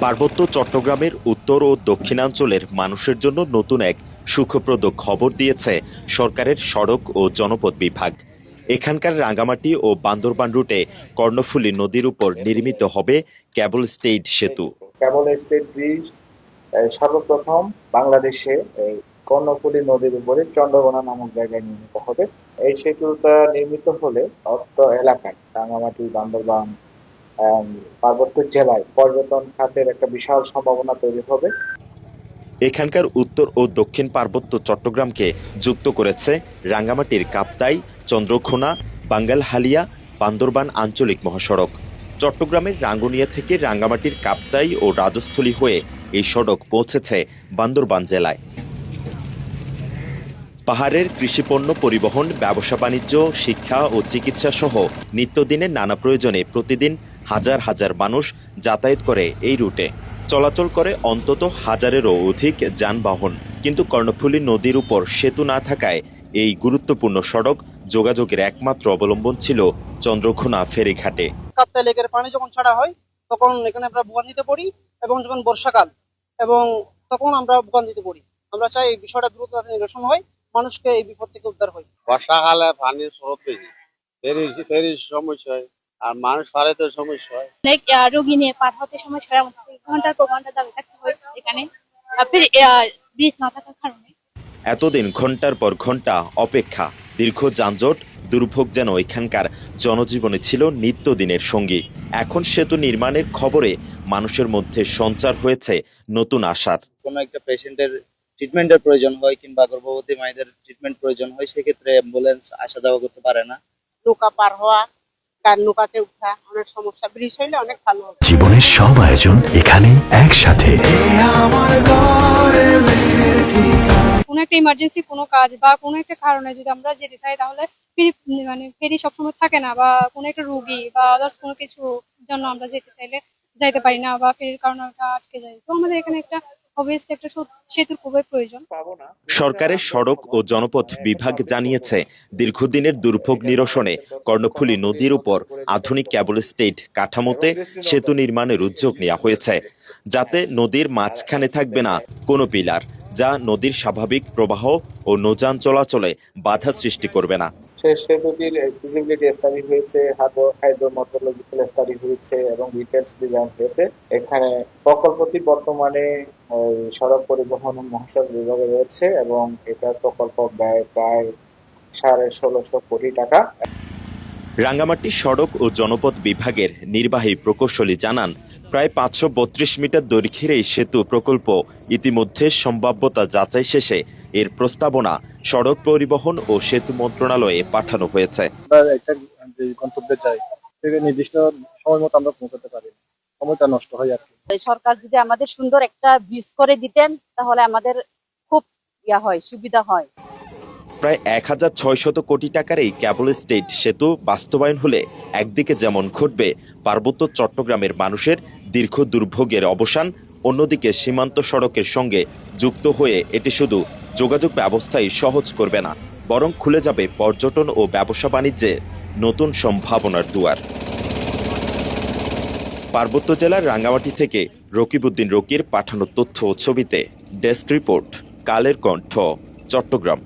পার্বত্য চট্টগ্রামের উত্তর ও দক্ষিণাঞ্চলের মানুষের জন্য নতুন এক সুখপ্রদ খবর দিয়েছে সরকারের সড়ক ও জনপথ বিভাগ। এখানকার রাঙ্গামাটি ও বান্দরবান রুটে কর্ণফুলী নদীর উপর নির্মিত হবে কেবল স্টেইড সেতু। কেবল স্টেট ব্রিজ সর্বপ্রথম বাংলাদেশে কর্ণফুলী নদীর উপরে চন্দ্রকোনা নামক জায়গায় নির্মিত হবে। এই সেতুটা নির্মিত হলে অত্র এলাকায় রাঙ্গামাটি, বান্দরবান, পার্বত্য জেলায় পর্যটন খাতের একটা বিশাল সম্ভাবনা তৈরি হবে। এখানকার উত্তর ও দক্ষিণ পার্বত্য চট্টগ্রামকে যুক্ত করেছে রাঙ্গামাটির কাপ্তাই, চন্দ্রঘোনা, বাঙ্গালহালিয়া, বান্দরবান আঞ্চলিক মহাসড়ক। চট্টগ্রামের রাঙ্গুনিয়া থেকে রাঙ্গামাটির কাপ্তাই ও রাজস্থলী হয়ে এই সড়ক পৌঁছেছে বান্দরবান জেলায়। পাহাড়ের কৃষিপণ্য পরিবহন, ব্যবসা বাণিজ্য, শিক্ষা ও চিকিৎসা সহ নিত্যদিনের নানা প্রয়োজনে প্রতিদিন হাজার হাজার মানুষ যাতায়াত করে এই রুটে। চলাচল করে অন্তত হাজারেরও অধিক যানবাহন। কিন্তু কর্ণফুলী নদীর উপর সেতু না থাকায় এই গুরুত্বপূর্ণ সড়ক যোগাযোগের একমাত্র অবলম্বন ছিল চন্দ্রঘোনা ফেরিঘাটে। কাপ্তাই লেকের পানি যখন ছাড়া হয় তখন এখানে আমরা ভোগান্তিতে পড়ি, এবং যখন বর্ষাকাল এবং তখন আমরা ভোগান্তিতে পড়ি। আমরা চাই এই বিষয়টা দ্রুত নিরসন হয়, মানুষকে এই বিপদ থেকে উদ্ধার হয়। বর্ষাকালে পানির স্রোত বেশি, ফেরির সমস্যা হয়, আর মানুষ পারাতে সমস্যা হয়। অনেক রোগী নিয়ে পার হতে সমস্যা হয়, ঘন্টার পর ঘন্টা দাঁড়িয়ে থাকতে হয় এখানে ব্রিজ না থাকার কারণে। এতদিন ঘন্টার পর ঘন্টা অপেক্ষা, দীর্ঘ যানজট, দুর্ভোগ যেন এখানকার জনজীবনে ছিল নিত্যদিনের সঙ্গী। এখন সেতু নির্মাণের খবরে মানুষের মধ্যে সঞ্চার হয়েছে নতুন আশার। কোনো একটা পেশেন্টের ট্রিটমেন্টের প্রয়োজন হয় কিংবা গর্ভবতী মায়েদের ট্রিটমেন্ট প্রয়োজন হয়, সেক্ষেত্রে অ্যাম্বুলেন্স আসা যাওয়া করতে পারে না। নৌকা পার হওয়া, কার নৌকাতে উঠা অনেক সমস্যা। ব্রিজ হইলে অনেক ভালো হবে। জীবনের সব আয়োজন এখানে একসাথে। কোনো একটা ইমার্জেন্সি কোনো কাজ বা কোনো একটা কারণে যদি আমরা যেতে চাই, তাহলে ফেরি সবসময় থাকে না, বা কোনো একটা রোগী বা আদার্স কোনো কিছু জন্য আমরা যেতে চাইলে যাইতে পারি না, বা ফেরির কারণে ওটা আটকে যায়। তো আমাদের এখানে একটা অবভিয়াসলি একটা সেতুর খুবই প্রয়োজন। সরকারের সড়ক ও জনপথ বিভাগ জানিয়েছে, দীর্ঘদিনের দুর্ভোগ নিরসনে কর্ণফুলী নদীর উপর আধুনিক কেবল স্টেট কাঠামোতে সেতু নির্মাণের উদ্যোগ নেওয়া হয়েছে, যাতে নদীর মাঝখানে থাকবে না কোনো পিলার, যা নদীর স্বাভাবিক প্রবাহ ও নৌযান চলাচলে বাধা সৃষ্টি করবে না। সেতুটির ফিজিবিলিটি স্টাডি হয়েছে, হাইড্রোমেট্রোলজিক্যাল স্টাডি হয়েছে এবং ডিটেলস ডিজাইন হয়েছে। এখানে প্রকল্পটি বর্তমানে সড়ক পরিবহন ও মহাসড়ক বিভাগে রয়েছে এবং এটার প্রকল্প ব্যয় প্রায় 16.5 কোটি টাকা। রাঙ্গামাটি সড়ক ও জনপথ বিভাগের নির্বাহী প্রকৌশলী জানান, প্রায় 532 মিটার দৈর্ঘ্যের এই সেতু প্রকল্প ইতিমধ্যে সম্ভাব্যতা যাচাই শেষে এর প্রস্তাবনা সড়ক পরিবহন ও সেতু মন্ত্রণালয়ে পাঠানো হয়েছে। একটা গন্তব্যে যাই, নির্দিষ্ট সময় মতো আমরা পৌঁছাতে পারি, সময়টা নষ্ট হয় আর কি। সরকার যদি আমাদের সুন্দর একটা ব্রিজ করে দিতেন, তাহলে আমাদের খুব সুবিধা হয়। প্রায় 1600 কোটি টাকার এই কেবল স্টেট সেতু বাস্তবায়ন হলে একদিকে যেমন ঘটবে পার্বত্য চট্টগ্রামের মানুষের দীর্ঘ দুর্ভোগের অবসান, অন্যদিকে সীমান্ত সড়কের সঙ্গে যুক্ত হয়ে এটি শুধু যোগাযোগ ব্যবস্থাই সহজ করবে না, বরং খুলে যাবে পর্যটন ও ব্যবসা বাণিজ্যের নতুন সম্ভাবনার দুয়ার। পার্বত্য জেলার রাঙ্গামাটি থেকে রকিবউদ্দিন রকির পাঠানো তথ্য ও ছবিতে ডেস্ক রিপোর্ট, কালের কণ্ঠ, চট্টগ্রাম।